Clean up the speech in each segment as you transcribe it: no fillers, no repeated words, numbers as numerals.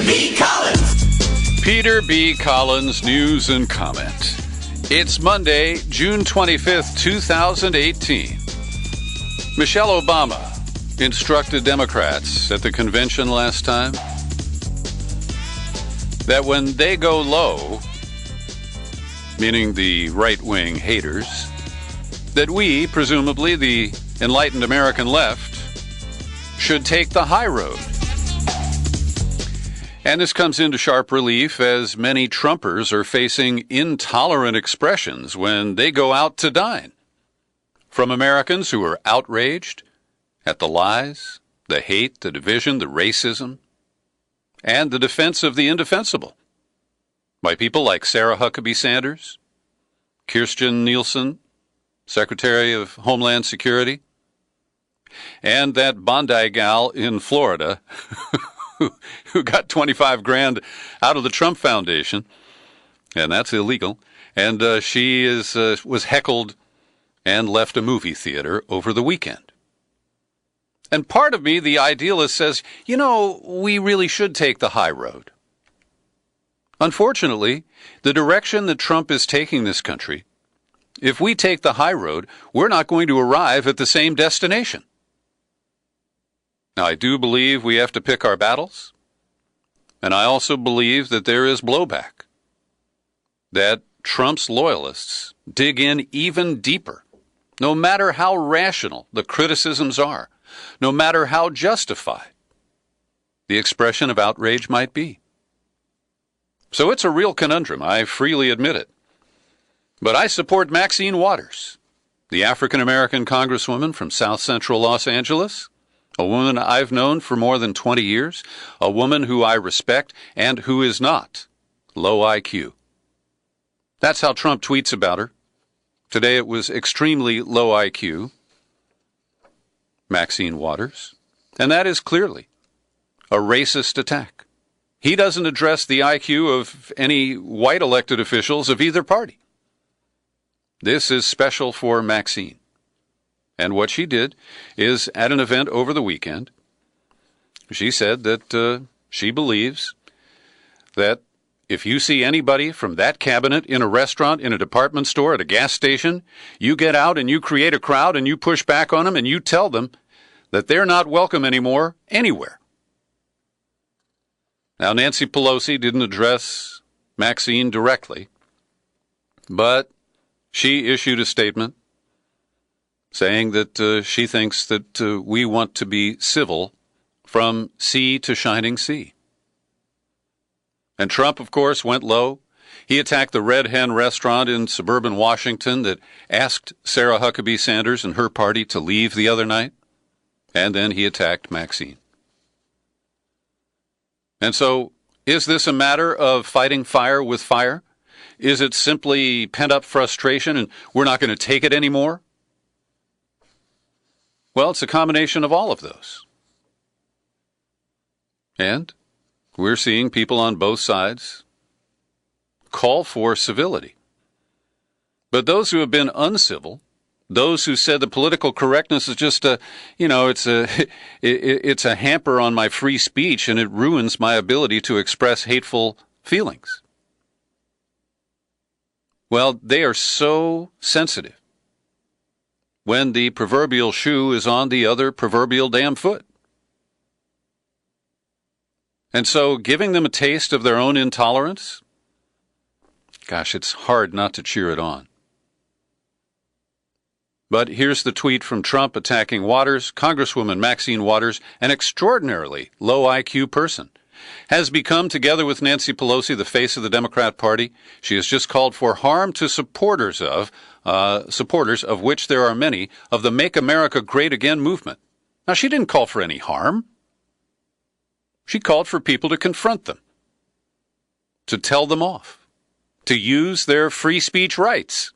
B. Collins. Peter B. Collins, news and comment. It's Monday, June 25th, 2018. Michelle Obama instructed Democrats at the convention last time that when they go low, meaning the right-wing haters, that we, presumably the enlightened American left, should take the high road. And this comes into sharp relief as many Trumpers are facing intolerant expressions when they go out to dine. From Americans who are outraged at the lies, the hate, the division, the racism, and the defense of the indefensible by people like Sarah Huckabee Sanders, Kirstjen Nielsen, Secretary of Homeland Security, and that Bondi gal in Florida who got 25 grand out of the Trump Foundation, and that's illegal, and she was heckled and left a movie theater over the weekend. And part of me, the idealist, says, you know, we really should take the high road. Unfortunately, the direction that Trump is taking this country, if we take the high road, we're not going to arrive at the same destination. Now, I do believe we have to pick our battles, and I also believe that there is blowback, that Trump's loyalists dig in even deeper, no matter how rational the criticisms are, no matter how justified the expression of outrage might be. So it's a real conundrum, I freely admit it. But I support Maxine Waters, the African-American congresswoman from South Central Los Angeles, a woman I've known for more than 20 years, a woman who I respect and who is not low IQ. That's how Trump tweets about her. Today it was extremely low IQ, Maxine Waters, and that is clearly a racist attack. He doesn't address the IQ of any white elected officials of either party. This is special for Maxine. And what she did is, at an event over the weekend, she said that she believes that if you see anybody from that cabinet in a restaurant, in a department store, at a gas station, you get out and you create a crowd and you push back on them and you tell them that they're not welcome anymore anywhere. Now, Nancy Pelosi didn't address Maxine directly, but she issued a statement saying that she thinks that we want to be civil from sea to shining sea. And Trump, of course, went low. He attacked the Red Hen restaurant in suburban Washington that asked Sarah Huckabee Sanders and her party to leave the other night. And then he attacked Maxine. And so, is this a matter of fighting fire with fire? Is it simply pent-up frustration and we're not going to take it anymore? Well, it's a combination of all of those. And we're seeing people on both sides call for civility. But those who have been uncivil, those who said the political correctness is just it's a hamper on my free speech and it ruins my ability to express hateful feelings. Well, they are so sensitive when the proverbial shoe is on the other proverbial damn foot. And so giving them a taste of their own intolerance, gosh, it's hard not to cheer it on. But here's the tweet from Trump attacking Waters. Congresswoman Maxine Waters, an extraordinarily low IQ person, has become, together with Nancy Pelosi, the face of the Democrat Party. She has just called for harm to supporters of which there are many, of the Make America Great Again movement. Now, she didn't call for any harm. She called for people to confront them, to tell them off, to use their free speech rights.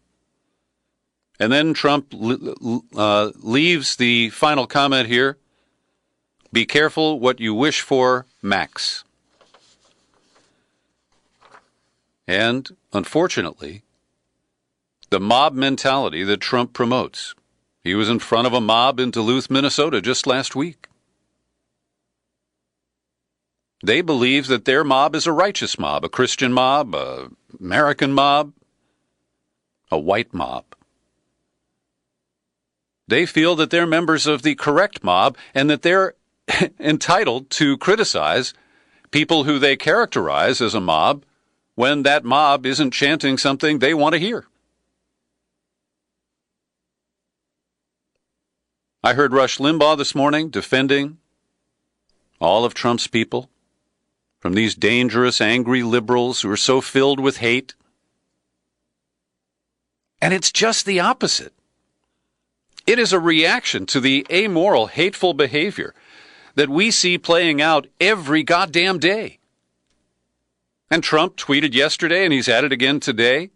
And then Trump leaves the final comment here. Be careful what you wish for, Max. And, unfortunately, the mob mentality that Trump promotes. He was in front of a mob in Duluth, Minnesota just last week. They believe that their mob is a righteous mob, a Christian mob, an American mob, a white mob. They feel that they're members of the correct mob and that they're entitled to criticize people who they characterize as a mob when that mob isn't chanting something they want to hear. I heard Rush Limbaugh this morning defending all of Trump's people from these dangerous, angry liberals who are so filled with hate. And it's just the opposite. It is a reaction to the amoral, hateful behavior that we see playing out every goddamn day. And Trump tweeted yesterday, and he's at it again today,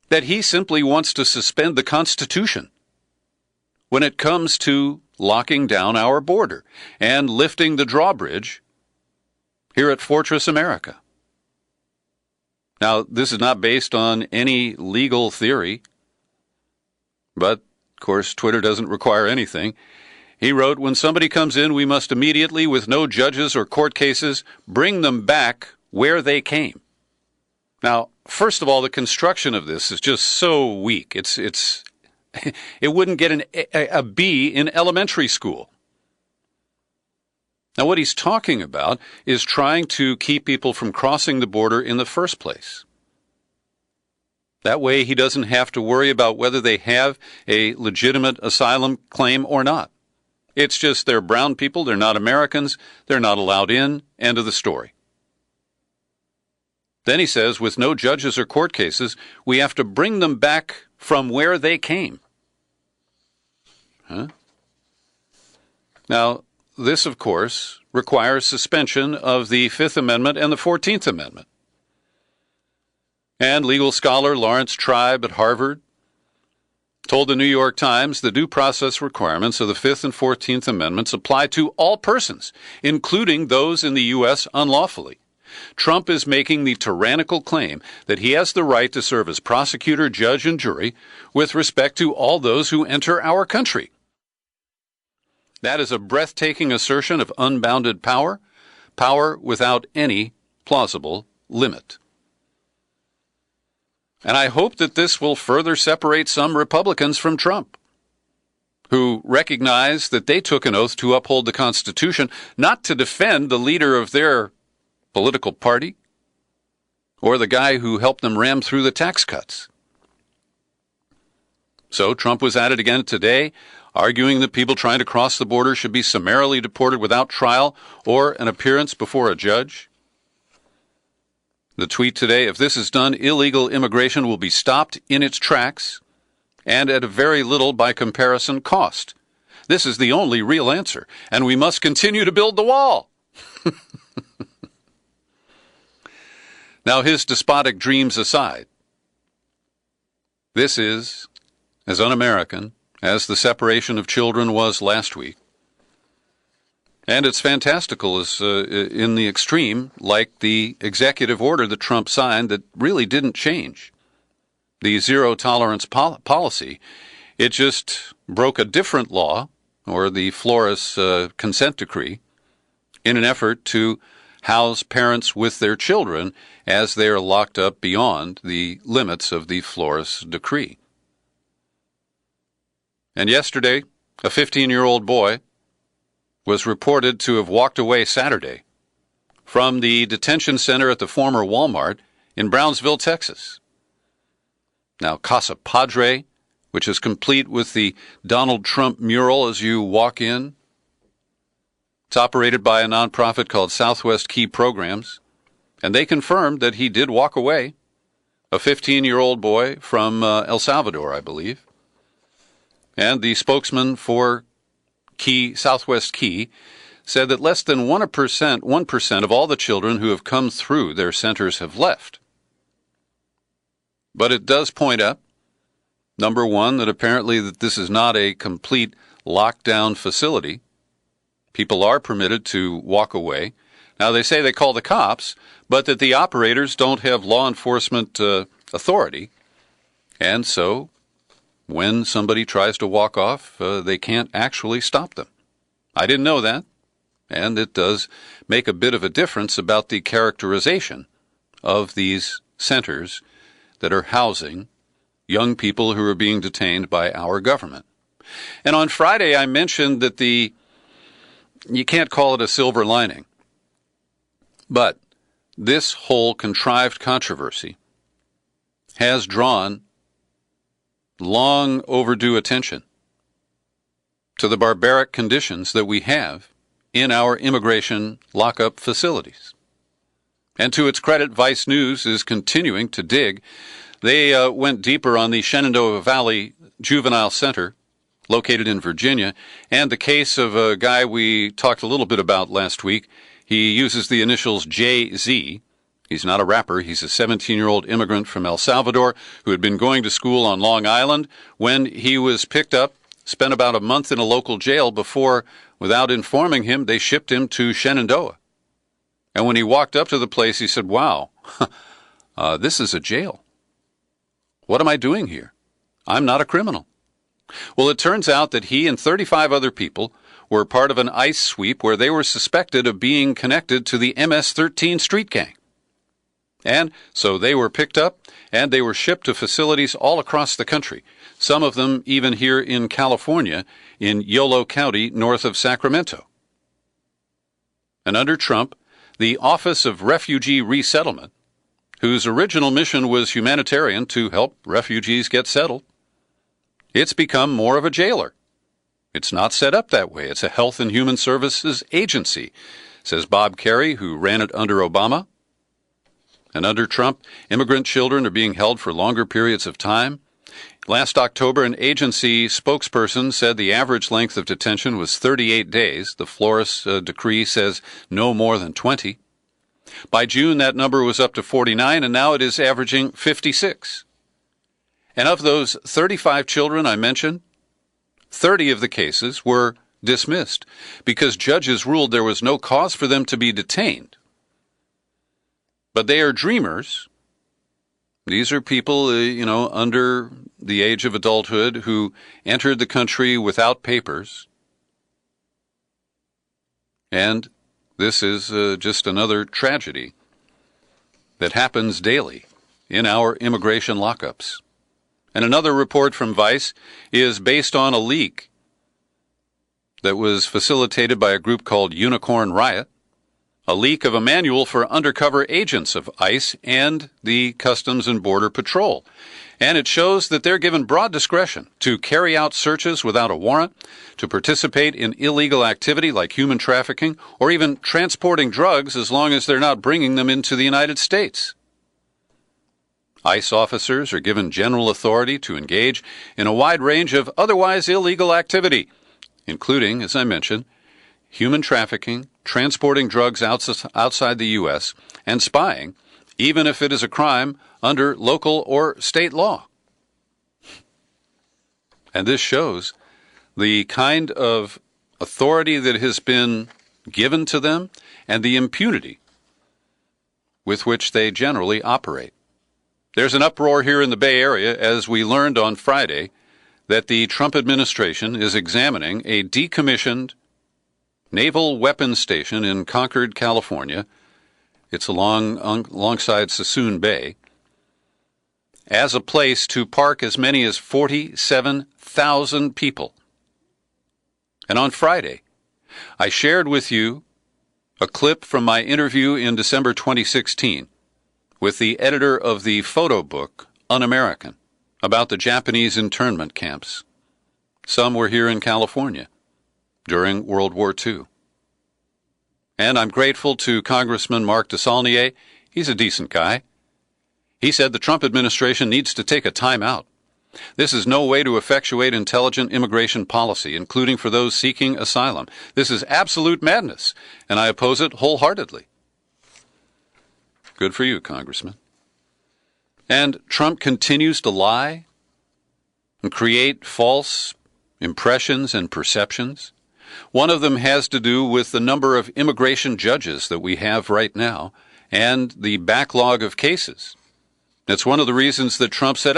that he simply wants to suspend the Constitution when it comes to locking down our border and lifting the drawbridge here at Fortress America. Now, this is not based on any legal theory, but, of course, Twitter doesn't require anything. He wrote, when somebody comes in, we must immediately, with no judges or court cases, bring them back where they came. Now, first of all, the construction of this is just so weak. It wouldn't get a B in elementary school. Now, what he's talking about is trying to keep people from crossing the border in the first place. That way, he doesn't have to worry about whether they have a legitimate asylum claim or not. It's just they're brown people, they're not Americans, they're not allowed in, end of the story. Then he says, with no judges or court cases, we have to bring them back from where they came. Now, this, of course, requires suspension of the Fifth Amendment and the 14th Amendment. And legal scholar Lawrence Tribe at Harvard told the New York Times the due process requirements of the Fifth and 14th Amendments apply to all persons, including those in the U.S. unlawfully. Trump is making the tyrannical claim that he has the right to serve as prosecutor, judge, and jury with respect to all those who enter our country. That is a breathtaking assertion of unbounded power, power without any plausible limit. And I hope that this will further separate some Republicans from Trump, who recognize that they took an oath to uphold the Constitution, not to defend the leader of their political party or the guy who helped them ram through the tax cuts. So Trump was at it again today, arguing that people trying to cross the border should be summarily deported without trial or an appearance before a judge. The tweet today, if this is done, illegal immigration will be stopped in its tracks and at a very little, by comparison, cost. This is the only real answer, and we must continue to build the wall. Now, his despotic dreams aside, this is as un-American as the separation of children was last week. And it's fantastical as in the extreme, like the executive order that Trump signed that really didn't change the zero-tolerance policy. It just broke a different law, or the Flores consent decree, in an effort to house parents with their children as they are locked up beyond the limits of the Flores decree. And yesterday, a 15-year-old boy was reported to have walked away Saturday from the detention center at the former Walmart in Brownsville, Texas. Now, Casa Padre, which is complete with the Donald Trump mural as you walk in, it's operated by a nonprofit called Southwest Key Programs, and they confirmed that he did walk away, a 15-year-old boy from El Salvador, I believe. And the spokesman for Southwest Key said that less than 1% of all the children who have come through their centers have left. But it does point out, number one, that apparently that this is not a complete lockdown facility. People are permitted to walk away. Now, they say they call the cops, but that the operators don't have law enforcement authority. And so when somebody tries to walk off, they can't actually stop them. I didn't know that, and it does make a bit of a difference about the characterization of these centers that are housing young people who are being detained by our government. And on Friday, I mentioned that you can't call it a silver lining, but this whole contrived controversy has drawn long overdue attention to the barbaric conditions that we have in our immigration lockup facilities. And to its credit, Vice News is continuing to dig. They went deeper on the Shenandoah Valley Juvenile Center, located in Virginia, and the case of a guy we talked a little bit about last week. He uses the initials JZ. He's not a rapper. He's a 17-year-old immigrant from El Salvador who had been going to school on Long Island when he was picked up, spent about a month in a local jail before, without informing him, they shipped him to Shenandoah. And when he walked up to the place, he said, wow, this is a jail. What am I doing here? I'm not a criminal. Well, it turns out that he and 35 other people were part of an ICE sweep where they were suspected of being connected to the MS-13 street gang. And so they were picked up and they were shipped to facilities all across the country, some of them even here in California, in Yolo County, north of Sacramento. And under Trump, the Office of Refugee Resettlement, whose original mission was humanitarian to help refugees get settled, it's become more of a jailer. It's not set up that way. It's a Health and Human Services agency, says Bob Kerrey, who ran it under Obama. And under Trump, immigrant children are being held for longer periods of time. Last October, an agency spokesperson said the average length of detention was 38 days. The Flores decree says no more than 20. By June, that number was up to 49, and now it is averaging 56. And of those 35 children I mentioned, 30 of the cases were dismissed because judges ruled there was no cause for them to be detained. But they are dreamers. These are people, under the age of adulthood who entered the country without papers. And this is just another tragedy that happens daily in our immigration lockups. And another report from Vice is based on a leak that was facilitated by a group called Unicorn Riot, a leak of a manual for undercover agents of ICE and the Customs and Border Patrol. And it shows that they're given broad discretion to carry out searches without a warrant, to participate in illegal activity like human trafficking, or even transporting drugs as long as they're not bringing them into the United States. ICE officers are given general authority to engage in a wide range of otherwise illegal activity, including, as I mentioned, human trafficking, transporting drugs outside the U.S., and spying, even if it is a crime under local or state law. And this shows the kind of authority that has been given to them and the impunity with which they generally operate. There's an uproar here in the Bay Area as we learned on Friday that the Trump administration is examining a decommissioned naval weapons station in Concord, California. It's alongside Sassoon Bay, as a place to park as many as 47,000 people. And on Friday, I shared with you a clip from my interview in December 2016 with the editor of the photo book, Un-American, about the Japanese internment camps. Some were here in California during World War II. And I'm grateful to Congressman Mark DeSaulnier. He's a decent guy. He said the Trump administration needs to take a time out. This is no way to effectuate intelligent immigration policy, including for those seeking asylum. This is absolute madness, and I oppose it wholeheartedly. Good for you, Congressman. And Trump continues to lie and create false impressions and perceptions. One of them has to do with the number of immigration judges that we have right now and the backlog of cases. That's one of the reasons that Trump said,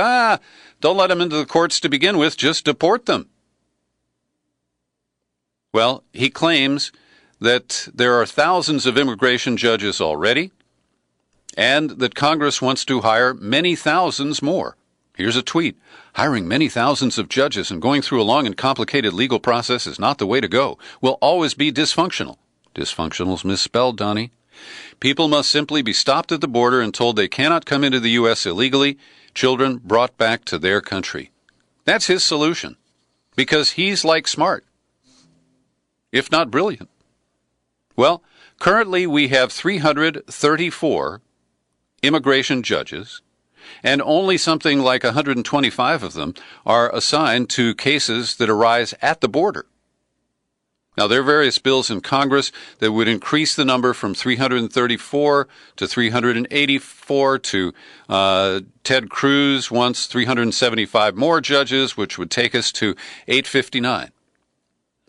don't let them into the courts to begin with, just deport them. Well, he claims that there are thousands of immigration judges already, and that Congress wants to hire many thousands more. Here's a tweet. Hiring many thousands of judges and going through a long and complicated legal process is not the way to go. Will always be dysfunctional. Dysfunctional's misspelled, Donnie. People must simply be stopped at the border and told they cannot come into the U.S. illegally. Children brought back to their country. That's his solution, because he's like smart, if not brilliant. Well, currently we have 334 immigration judges, and only something like 125 of them are assigned to cases that arise at the border. Now, there are various bills in Congress that would increase the number from 334 to 384 to Ted Cruz wants 375 more judges, which would take us to 859.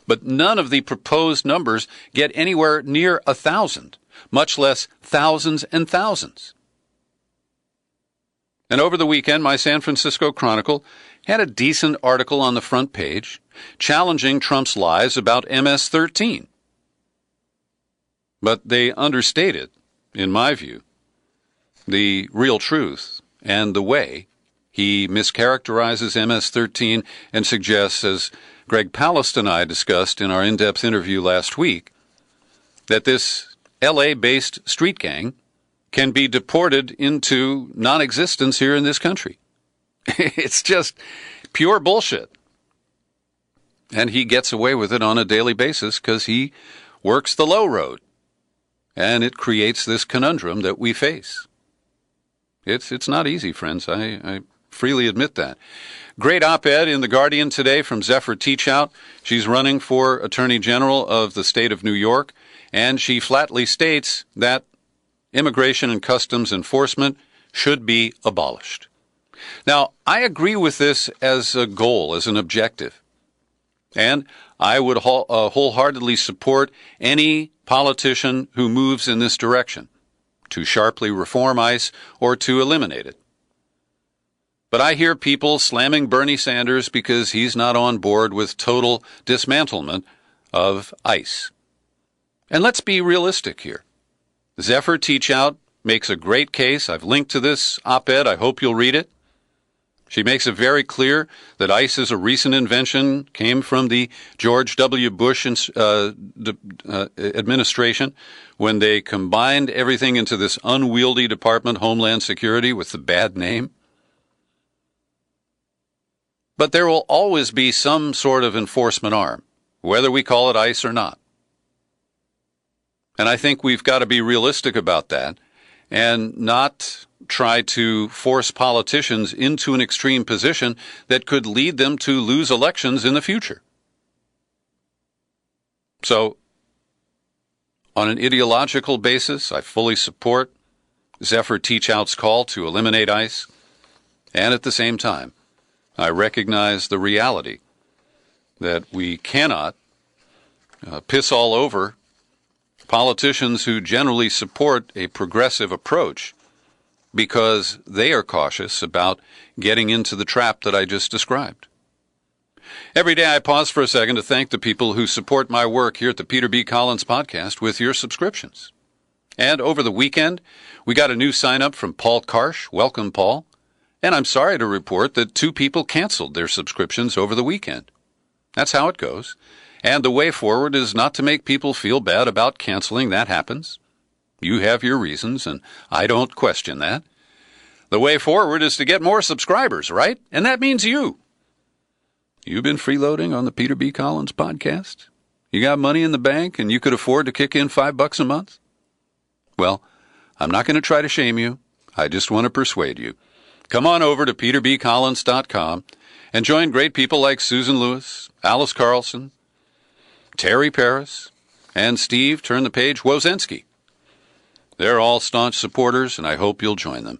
But none of the proposed numbers get anywhere near 1,000, much less thousands and thousands. And over the weekend, my San Francisco Chronicle had a decent article on the front page challenging Trump's lies about MS-13. But they understated, in my view, the real truth and the way he mischaracterizes MS-13 and suggests, as Greg Palast and I discussed in our in-depth interview last week, that this LA-based street gang can be deported into non-existence here in this country. It's just pure bullshit. And he gets away with it on a daily basis because he works the low road. And it creates this conundrum that we face. It's not easy, friends. I freely admit that. Great op-ed in The Guardian today from Zephyr Teachout. She's running for Attorney General of the state of New York, and she flatly states that immigration and customs enforcement should be abolished. Now, I agree with this as a goal, as an objective. And I would wholeheartedly support any politician who moves in this direction, to sharply reform ICE or to eliminate it. But I hear people slamming Bernie Sanders because he's not on board with total dismantlement of ICE. And let's be realistic here. Zephyr Teachout makes a great case. I've linked to this op-ed. I hope you'll read it. She makes it very clear that ICE is a recent invention, came from the George W. Bush administration when they combined everything into this unwieldy department, Homeland Security, with the bad name. But there will always be some sort of enforcement arm, whether we call it ICE or not. And I think we've got to be realistic about that and not try to force politicians into an extreme position that could lead them to lose elections in the future. So, on an ideological basis, I fully support Zephyr Teachout's call to eliminate ICE, and at the same time, I recognize the reality that we cannot piss all over politicians who generally support a progressive approach because they are cautious about getting into the trap that I just described. Every day I pause for a second to thank the people who support my work here at the Peter B. Collins Podcast with your subscriptions. And over the weekend, we got a new sign-up from Paul Karsh. Welcome, Paul. And I'm sorry to report that 2 people canceled their subscriptions over the weekend. That's how it goes. And the way forward is not to make people feel bad about canceling. That happens. You have your reasons, and I don't question that. The way forward is to get more subscribers, right? And that means you. You've been freeloading on the Peter B. Collins Podcast? You got money in the bank and you could afford to kick in $5 a month? Well, I'm not going to try to shame you. I just want to persuade you. Come on over to peterbcollins.com and join great people like Susan Lewis, Alice Carlson, Terry Paris, and Steve, turn the page, Wozenski. They're all staunch supporters, and I hope you'll join them.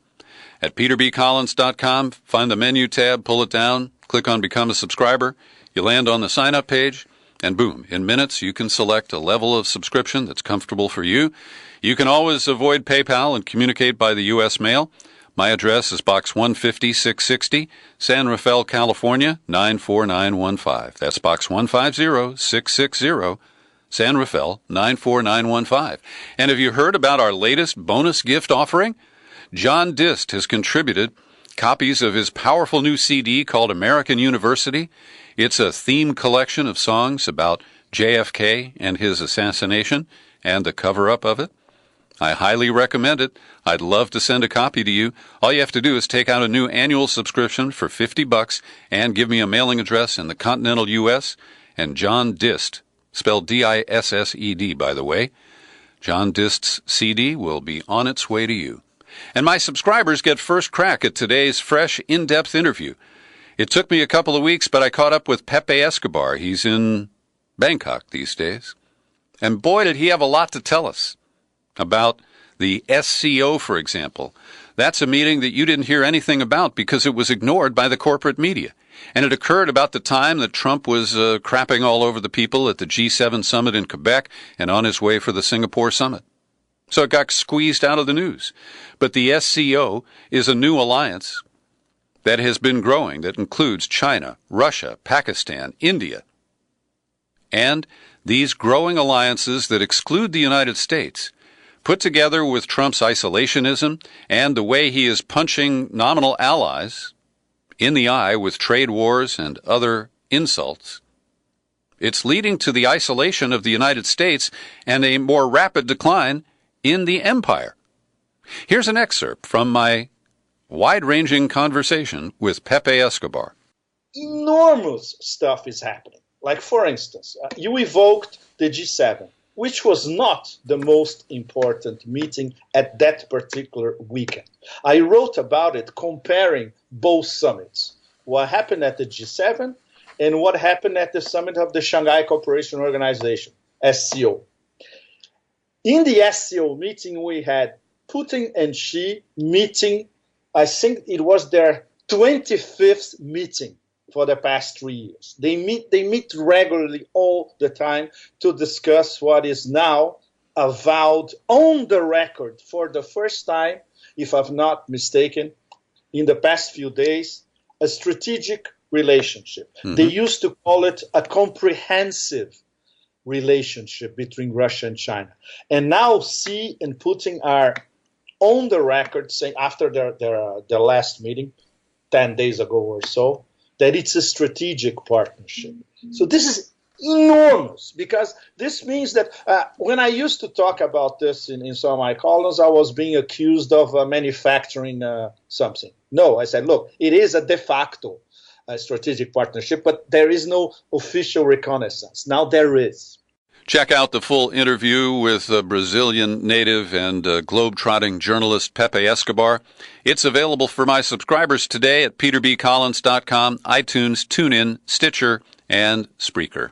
At peterbcollins.com, find the menu tab, pull it down, click on Become a Subscriber. You land on the sign-up page, and boom, in minutes you can select a level of subscription that's comfortable for you. You can always avoid PayPal and communicate by the U.S. mail. My address is Box 150-660, San Rafael, California, 94915. That's Box 150-660, San Rafael 94915. And have you heard about our latest bonus gift offering? John Dist has contributed copies of his powerful new CD called American University. It's a theme collection of songs about JFK and his assassination and the cover-up of it. I highly recommend it. I'd love to send a copy to you. All you have to do is take out a new annual subscription for $50 and give me a mailing address in the continental U.S. and John Dist, spelled D-I-S-S-E-D, by the way. John Dist's CD will be on its way to you. And my subscribers get first crack at today's fresh, in-depth interview. It took me a couple of weeks, but I caught up with Pepe Escobar. He's in Bangkok these days. And boy, did he have a lot to tell us about the SCO, for example. That's a meeting that you didn't hear anything about because it was ignored by the corporate media. And it occurred about the time that Trump was crapping all over the people at the G7 summit in Quebec and on his way for the Singapore summit. So it got squeezed out of the news. But the SCO is a new alliance that has been growing that includes China, Russia, Pakistan, India. And these growing alliances that exclude the United States, put together with Trump's isolationism and the way he is punching nominal allies in the eye with trade wars and other insults, it's leading to the isolation of the United States and a more rapid decline in the empire. Here's an excerpt from my wide-ranging conversation with Pepe Escobar. Enormous stuff is happening. Like, for instance, you evoked the G7, which was not the most important meeting at that particular weekend. I wrote about it comparing both summits, what happened at the G7 and what happened at the summit of the Shanghai Cooperation Organization, SCO. In the SCO meeting, we had Putin and Xi meeting. I think it was their 25th meeting for the past 3 years. They meet regularly all the time to discuss what is now avowed on the record for the first time, if I'm not mistaken, in the past few days, a strategic relationship. Mm-hmm. They used to call it a comprehensive relationship between Russia and China. And now Xi and Putin are on the record saying, after their last meeting, 10 days ago or so, that it's a strategic partnership. So this is enormous, because this means that when I used to talk about this in some of my columns, I was being accused of manufacturing something. No, I said, look, it is a de facto strategic partnership, but there is no official reconnaissance. Now there is. Check out the full interview with Brazilian native and globe-trotting journalist Pepe Escobar. It's available for my subscribers today at peterbcollins.com, iTunes, TuneIn, Stitcher, and Spreaker.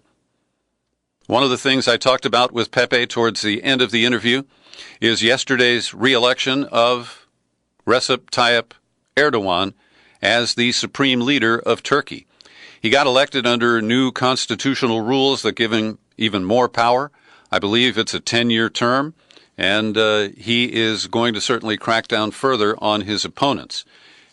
One of the things I talked about with Pepe towards the end of the interview is yesterday's re-election of Recep Tayyip Erdogan as the supreme leader of Turkey. He got elected under new constitutional rules that give him even more power. I believe it's a 10-year term, and he is going to certainly crack down further on his opponents.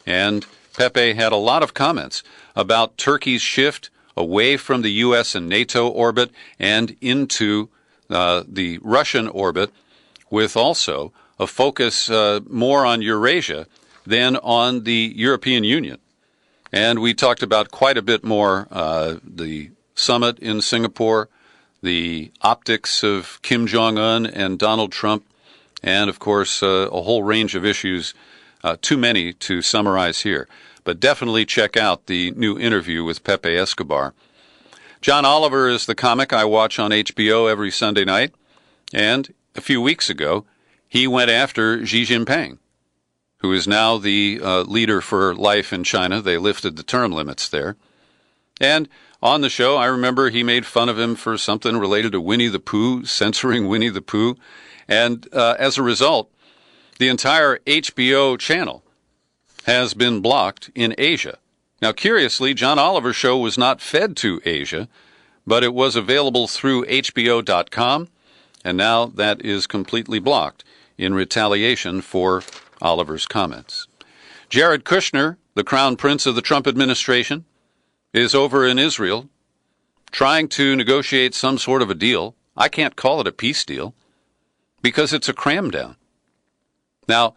And Pepe had a lot of comments about Turkey's shift away from the U.S. and NATO orbit and into the Russian orbit, with also a focus more on Eurasia than on the European Union. And we talked about quite a bit more the summit in Singapore, the optics of Kim Jong-un and Donald Trump, and, of course, a whole range of issues, too many to summarize here. But definitely check out the new interview with Pepe Escobar. John Oliver is the comic I watch on HBO every Sunday night, and a few weeks ago, he went after Xi Jinping, who is now the leader for life in China. They lifted the term limits there. And on the show, I remember he made fun of him for something related to Winnie the Pooh, censoring Winnie the Pooh. And as a result, the entire HBO channel has been blocked in Asia. Now, curiously, John Oliver's show was not fed to Asia, but it was available through HBO.com, and now that is completely blocked in retaliation for Oliver's comments. Jared Kushner, the crown prince of the Trump administration, is over in Israel trying to negotiate some sort of a deal. I can't call it a peace deal because it's a cram down. Now,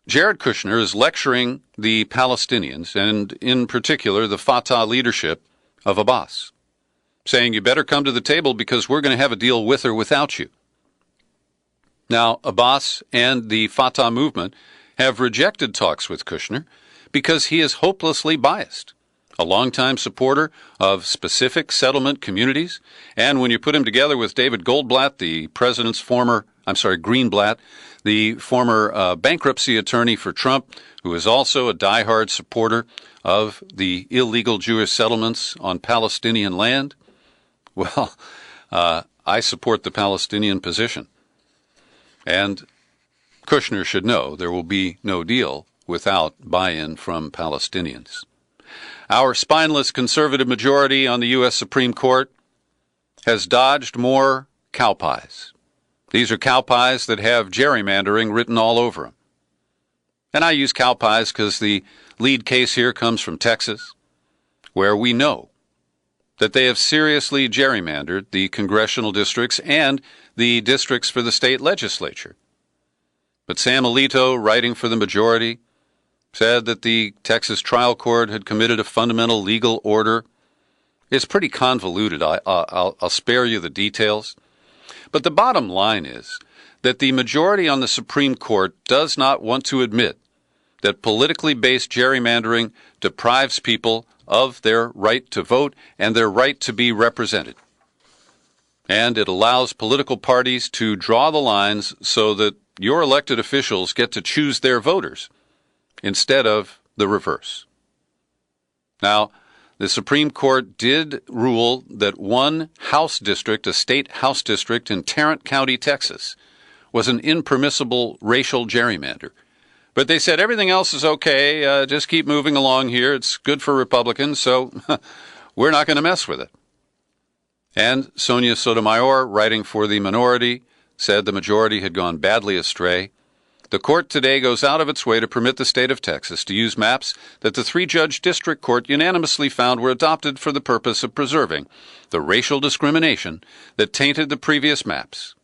Jared Kushner is lecturing the Palestinians, and in particular the Fatah leadership of Abbas, saying you better come to the table because we're going to have a deal with or without you. Now, Abbas and the Fatah movement have rejected talks with Kushner because he is hopelessly biased, a longtime supporter of specific settlement communities, and when you put him together with David Goldblatt, the president's Greenblatt, the former bankruptcy attorney for Trump, who is also a diehard supporter of the illegal Jewish settlements on Palestinian land, well, I support the Palestinian position. And Kushner should know there will be no deal without buy-in from Palestinians. Our spineless conservative majority on the U.S. Supreme Court has dodged more cow pies. These are cow pies that have gerrymandering written all over them. And I use cow pies because the lead case here comes from Texas, where we know that they have seriously gerrymandered the congressional districts and the districts for the state legislature. But Sam Alito, writing for the majority, said that the Texas trial court had committed a fundamental legal order. It's pretty convoluted. I'll spare you the details. But the bottom line is that the majority on the Supreme Court does not want to admit that politically based gerrymandering deprives people of their right to vote and their right to be represented. And it allows political parties to draw the lines so that your elected officials get to choose their voters instead of the reverse. Now, the Supreme Court did rule that one House district, a state House district in Tarrant County, Texas, was an impermissible racial gerrymander. But they said everything else is okay, just keep moving along here. It's good for Republicans, so we're not going to mess with it. And Sonia Sotomayor, writing for the minority, said the majority had gone badly astray. The court today goes out of its way to permit the state of Texas to use maps that the three-judge district court unanimously found were adopted for the purpose of preserving the racial discrimination that tainted the previous maps.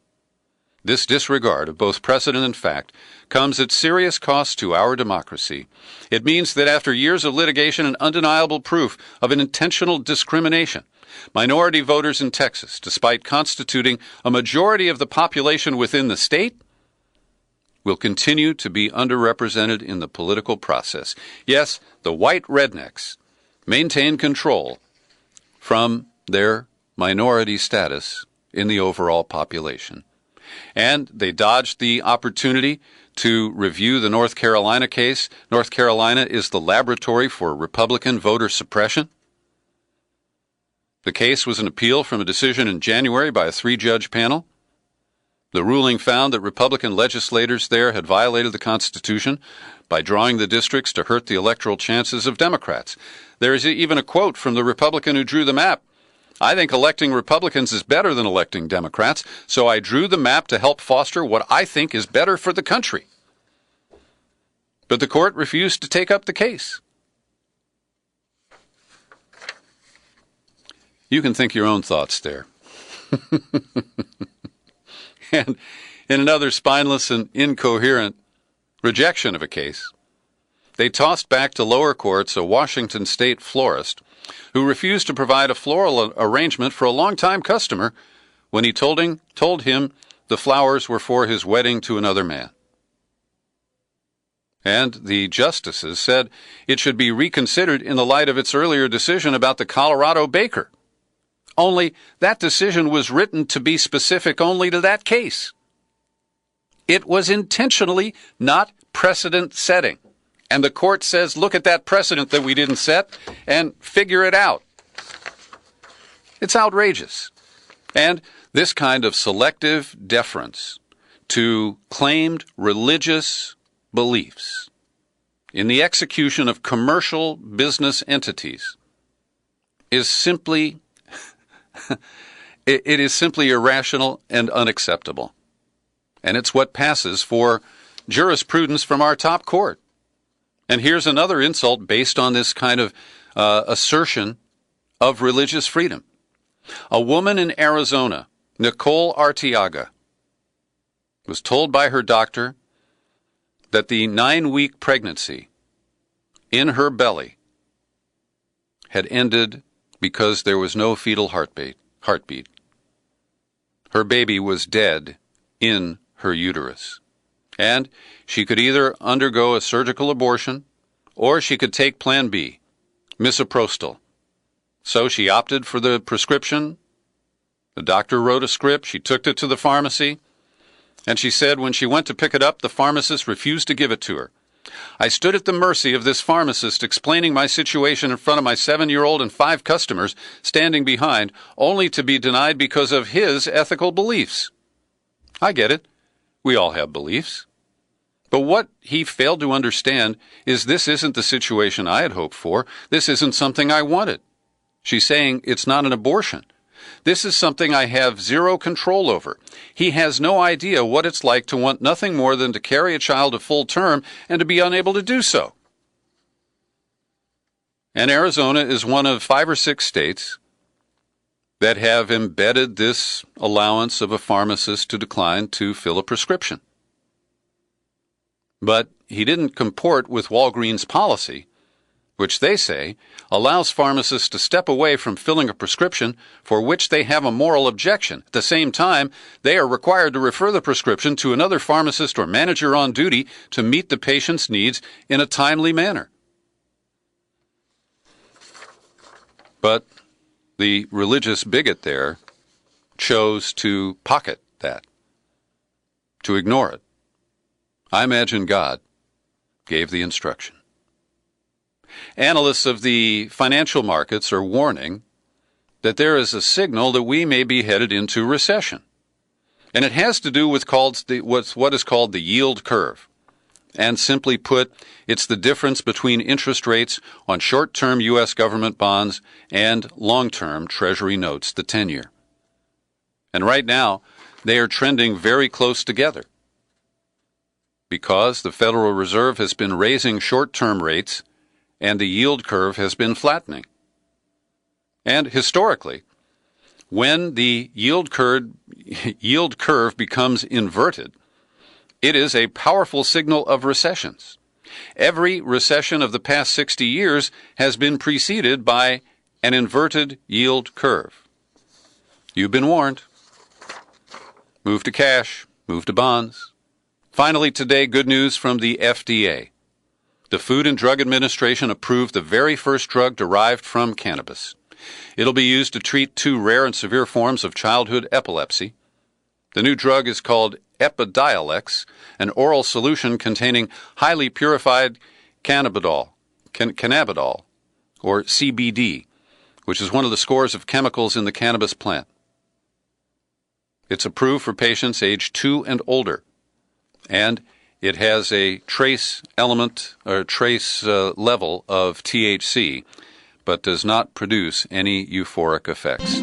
This disregard of both precedent and fact comes at serious cost to our democracy. It means that after years of litigation and undeniable proof of an intentional discrimination, minority voters in Texas, despite constituting a majority of the population within the state, will continue to be underrepresented in the political process. Yes, the white rednecks maintain control from their minority status in the overall population. And they dodged the opportunity to review the North Carolina case. North Carolina is the laboratory for Republican voter suppression. The case was an appeal from a decision in January by a three-judge panel. The ruling found that Republican legislators there had violated the Constitution by drawing the districts to hurt the electoral chances of Democrats. There is even a quote from the Republican who drew the map. I think electing Republicans is better than electing Democrats, so I drew the map to help foster what I think is better for the country. But the court refused to take up the case. You can think your own thoughts there. And in another spineless and incoherent rejection of a case, they tossed back to lower courts a Washington state florist who refused to provide a floral arrangement for a longtime customer when he told him the flowers were for his wedding to another man. And the justices said it should be reconsidered in the light of its earlier decision about the Colorado baker. Only that decision was written to be specific only to that case. It was intentionally not precedent-setting. And the court says, look at that precedent that we didn't set and figure it out. It's outrageous. And this kind of selective deference to claimed religious beliefs in the execution of commercial business entities is simply it is simply irrational and unacceptable. And it's what passes for jurisprudence from our top court. And here's another insult based on this kind of assertion of religious freedom. A woman in Arizona Nicole Arteaga was told by her doctor that the 9-week pregnancy in her belly had ended because there was no fetal heartbeat. Her baby was dead in her uterus, and she could either undergo a surgical abortion or she could take Plan B, misoprostol. So she opted for the prescription. The doctor wrote a script. She took it to the pharmacy, and she said when she went to pick it up, the pharmacist refused to give it to her. I stood at the mercy of this pharmacist explaining my situation in front of my 7-year-old and 5 customers standing behind, only to be denied because of his ethical beliefs. I get it. We all have beliefs. But what he failed to understand is this isn't the situation I had hoped for. This isn't something I wanted. She's saying it's not an abortion. This is something I have zero control over. He has no idea what it's like to want nothing more than to carry a child to full term and to be unable to do so. And Arizona is one of 5 or 6 states that have embedded this allowance of a pharmacist to decline to fill a prescription. But he didn't comport with Walgreens' policy, which they say allows pharmacists to step away from filling a prescription for which they have a moral objection. At the same time, they are required to refer the prescription to another pharmacist or manager on duty to meet the patient's needs in a timely manner. But the religious bigot there chose to pocket that, to ignore it. I imagine God gave the instruction. Analysts of the financial markets are warning that there is a signal that we may be headed into recession. And it has to do with what is called the yield curve. And simply put, it's the difference between interest rates on short-term U.S. government bonds and long-term Treasury notes, the 10-year. And right now, they are trending very close together because the Federal Reserve has been raising short-term rates and the yield curve has been flattening. And historically, when the yield curve becomes inverted, it is a powerful signal of recessions. Every recession of the past 60 years has been preceded by an inverted yield curve. You've been warned. Move to cash, move to bonds. Finally today, good news from the FDA. The Food and Drug Administration approved the very first drug derived from cannabis. It'll be used to treat 2 rare and severe forms of childhood epilepsy. The new drug is called Epidiolex, an oral solution containing highly purified cannabidol, or CBD, which is one of the scores of chemicals in the cannabis plant. It's approved for patients aged 2 and older, and it has a trace element or trace level of THC, but does not produce any euphoric effects.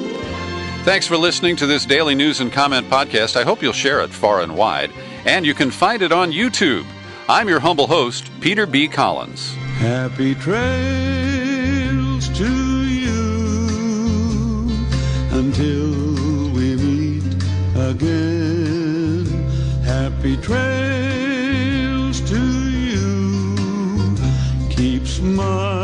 Thanks for listening to this daily news and comment podcast. I hope you'll share it far and wide, and you can find it on YouTube. I'm your humble host, Peter B. Collins. Happy trails to you until we meet again. Happy trails to you. Keep smiling.